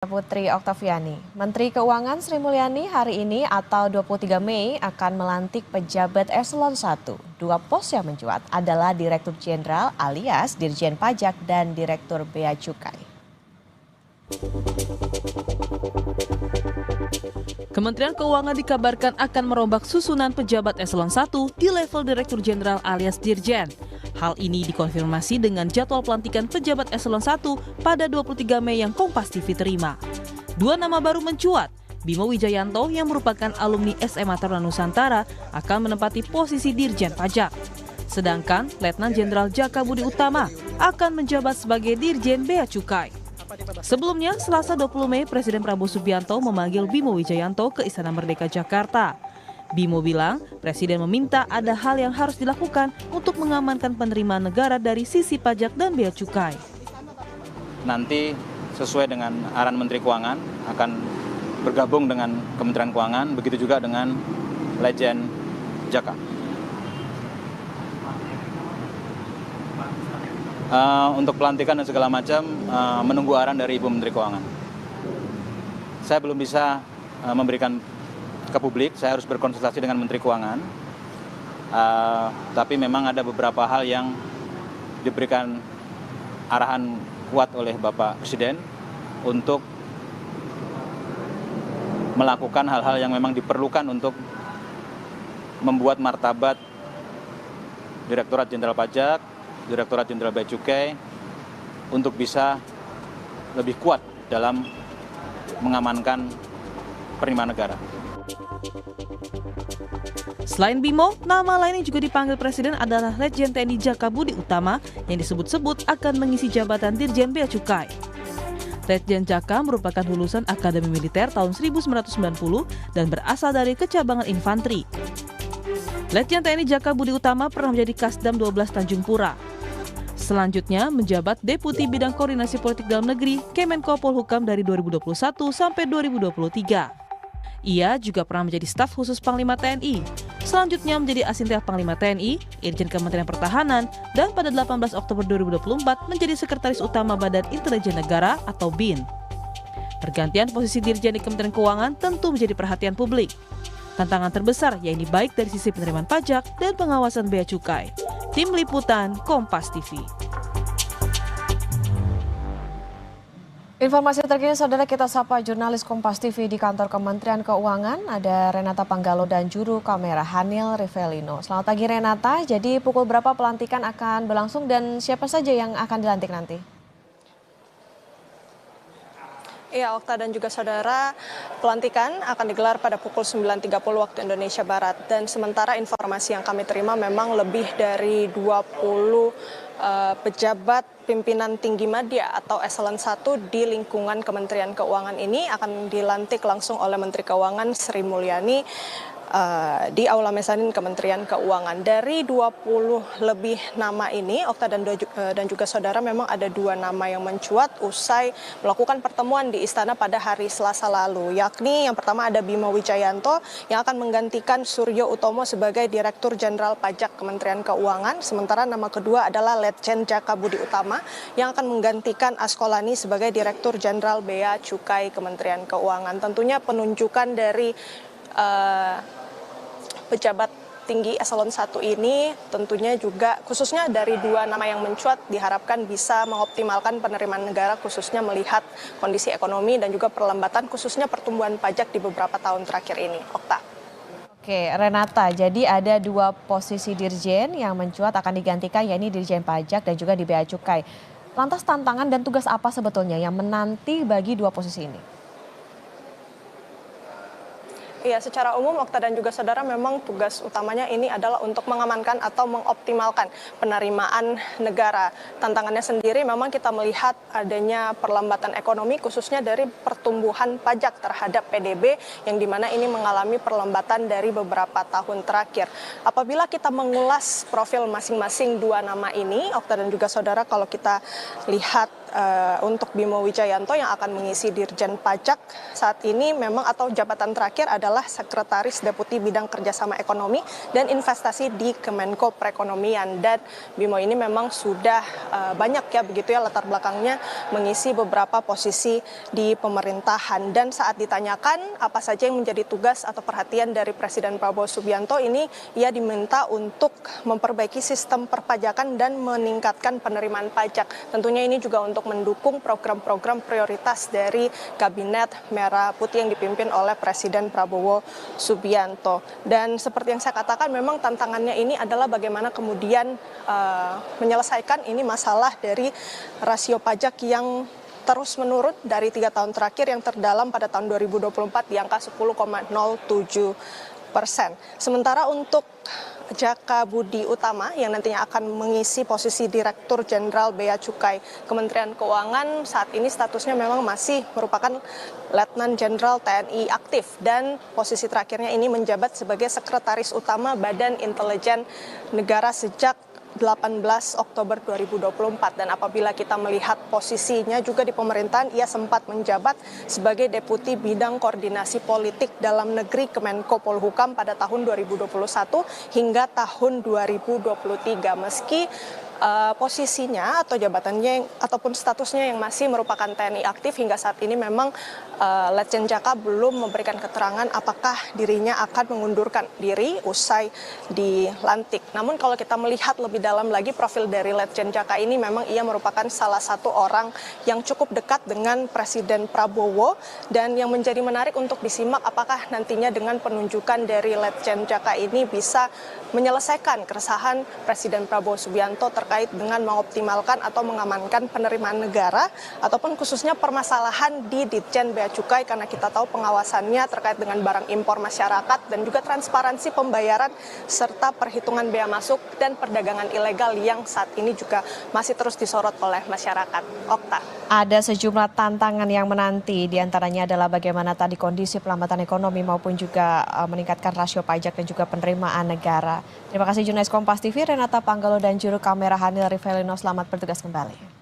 Putri Oktaviani. Menteri Keuangan Sri Mulyani hari ini atau 23 Mei akan melantik pejabat eselon 1. Dua pos yang mencuat adalah Direktur Jenderal alias Dirjen Pajak dan Direktur Bea Cukai. Kementerian Keuangan dikabarkan akan merombak susunan pejabat eselon 1 di level Direktur Jenderal alias Dirjen. Hal ini dikonfirmasi dengan jadwal pelantikan pejabat eselon 1 pada 23 Mei yang Kompas TV terima. Dua nama baru mencuat. Bimo Wijayanto yang merupakan alumni SMA Taruna Nusantara akan menempati posisi Dirjen Pajak. Sedangkan Letnan Jenderal Jaka Budi Utama akan menjabat sebagai Dirjen Bea Cukai. Sebelumnya, Selasa 20 Mei, Presiden Prabowo Subianto memanggil Bimo Wijayanto ke Istana Merdeka Jakarta. Bimo bilang, Presiden meminta ada hal yang harus dilakukan untuk mengamankan penerimaan negara dari sisi pajak dan bea cukai. Nanti sesuai dengan arahan Menteri Keuangan akan bergabung dengan Kementerian Keuangan, begitu juga dengan Legend Jaka. Untuk pelantikan dan segala macam menunggu arahan dari Ibu Menteri Keuangan. Saya belum bisa memberikan ke publik, saya harus berkonsultasi dengan Menteri Keuangan. Tapi memang ada beberapa hal yang diberikan arahan kuat oleh Bapak Presiden untuk melakukan hal-hal yang memang diperlukan untuk membuat martabat Direktorat Jenderal Pajak, Direktorat Jenderal Bea Cukai untuk bisa lebih kuat dalam mengamankan penerimaan negara. Selain Bimo, nama lain yang juga dipanggil Presiden adalah Letjen TNI Jaka Budi Utama yang disebut-sebut akan mengisi jabatan Dirjen Bea Cukai. Letjen Jaka merupakan lulusan Akademi Militer tahun 1990 dan berasal dari Kecabangan Infanteri. Letjen TNI Jaka Budi Utama pernah menjadi Kasdam 12 Tanjung Pura. Selanjutnya menjabat Deputi Bidang Koordinasi Politik Dalam Negeri Kemenko Polhukam dari 2021 sampai 2023. Ia juga pernah menjadi staf khusus Panglima TNI. Selanjutnya menjadi Asintel Panglima TNI, Irjen Kementerian Pertahanan, dan pada 18 Oktober 2024 menjadi Sekretaris Utama Badan Intelijen Negara atau BIN. Pergantian posisi Dirjen di Kementerian Keuangan tentu menjadi perhatian publik. Tantangan terbesar yaitu baik dari sisi penerimaan pajak dan pengawasan bea cukai. Tim Liputan Kompas TV. Informasi terkini saudara kita sapa jurnalis Kompas TV di kantor Kementerian Keuangan. Ada Renata Panggalo dan juru kamera Hanil Rivelino. Selamat pagi Renata, jadi pukul berapa pelantikan akan berlangsung dan siapa saja yang akan dilantik nanti? Iya, Okta dan juga saudara, pelantikan akan digelar pada pukul 9.30 waktu Indonesia Barat. Dan sementara informasi yang kami terima memang lebih dari 20 pejabat pimpinan tinggi media atau eselon 1 di lingkungan Kementerian Keuangan ini akan dilantik langsung oleh Menteri Keuangan Sri Mulyani di Aula Mezanin Kementerian Keuangan. Dari 20 lebih nama ini, Okta dan juga saudara, memang ada dua nama yang mencuat usai melakukan pertemuan di Istana pada hari Selasa lalu. Yakni yang pertama ada Bimo Wijayanto yang akan menggantikan Suryo Utomo sebagai Direktur Jenderal Pajak Kementerian Keuangan. Sementara nama kedua adalah Letjen Jaka Budi Utama yang akan menggantikan Askolani sebagai Direktur Jenderal Bea Cukai Kementerian Keuangan. Tentunya penunjukan dari pejabat tinggi eselon 1 ini tentunya juga khususnya dari dua nama yang mencuat diharapkan bisa mengoptimalkan penerimaan negara khususnya melihat kondisi ekonomi dan juga perlambatan khususnya pertumbuhan pajak di beberapa tahun terakhir ini. Okta. Oke Renata, jadi ada dua posisi Dirjen yang mencuat akan digantikan yakni Dirjen Pajak dan juga di Bea Cukai. Lantas tantangan dan tugas apa sebetulnya yang menanti bagi dua posisi ini? Iya, secara umum Okta dan juga saudara memang tugas utamanya ini adalah untuk mengamankan atau mengoptimalkan penerimaan negara. Tantangannya sendiri memang kita melihat adanya perlambatan ekonomi khususnya dari pertumbuhan pajak terhadap PDB yang dimana ini mengalami perlambatan dari beberapa tahun terakhir. Apabila kita mengulas profil masing-masing dua nama ini, Okta dan juga saudara, kalau kita lihat untuk Bimo Wijayanto yang akan mengisi Dirjen Pajak saat ini memang atau jabatan terakhir adalah Sekretaris Deputi Bidang Kerjasama Ekonomi dan Investasi di Kemenko Perekonomian. Dan Bimo ini memang sudah banyak ya begitu ya latar belakangnya mengisi beberapa posisi di pemerintahan. Dan saat ditanyakan apa saja yang menjadi tugas atau perhatian dari Presiden Prabowo Subianto ini, ia diminta untuk memperbaiki sistem perpajakan dan meningkatkan penerimaan pajak. Tentunya ini juga untuk mendukung program-program prioritas dari Kabinet Merah Putih yang dipimpin oleh Presiden Prabowo Subianto. Dan seperti yang saya katakan, memang tantangannya ini adalah bagaimana kemudian menyelesaikan ini masalah dari rasio pajak yang terus menurun dari 3 tahun terakhir yang terdalam pada tahun 2024 di angka 10,07%. Sementara untuk Jaka Budi Utama yang nantinya akan mengisi posisi Direktur Jenderal Bea Cukai Kementerian Keuangan, saat ini statusnya memang masih merupakan Letnan Jenderal TNI aktif dan posisi terakhirnya ini menjabat sebagai Sekretaris Utama Badan Intelijen Negara sejak 18 Oktober 2024. Dan apabila kita melihat posisinya juga di pemerintahan, ia sempat menjabat sebagai Deputi Bidang Koordinasi Politik Dalam Negeri Kemenko Polhukam pada tahun 2021 hingga tahun 2023. Meski posisinya atau jabatannya ataupun statusnya yang masih merupakan TNI aktif, hingga saat ini memang Letjen Jaka belum memberikan keterangan apakah dirinya akan mengundurkan diri usai dilantik. Namun kalau kita melihat lebih dalam lagi profil dari Letjen Jaka ini, memang ia merupakan salah satu orang yang cukup dekat dengan Presiden Prabowo, dan yang menjadi menarik untuk disimak apakah nantinya dengan penunjukan dari Letjen Jaka ini bisa menyelesaikan keresahan Presiden Prabowo Subianto terkait dengan mengoptimalkan atau mengamankan penerimaan negara ataupun khususnya permasalahan di Ditjen Bea Cukai, karena kita tahu pengawasannya terkait dengan barang impor masyarakat dan juga transparansi pembayaran serta perhitungan bea masuk dan perdagangan ilegal yang saat ini juga masih terus disorot oleh masyarakat. Okta. Ada sejumlah tantangan yang menanti, diantaranya adalah bagaimana tadi kondisi pelambatan ekonomi maupun juga meningkatkan rasio pajak dan juga penerimaan negara. Terima kasih jurnalis Kompas TV Renata Panggalo dan juru kamera Hanil Rivelino, selamat bertugas kembali.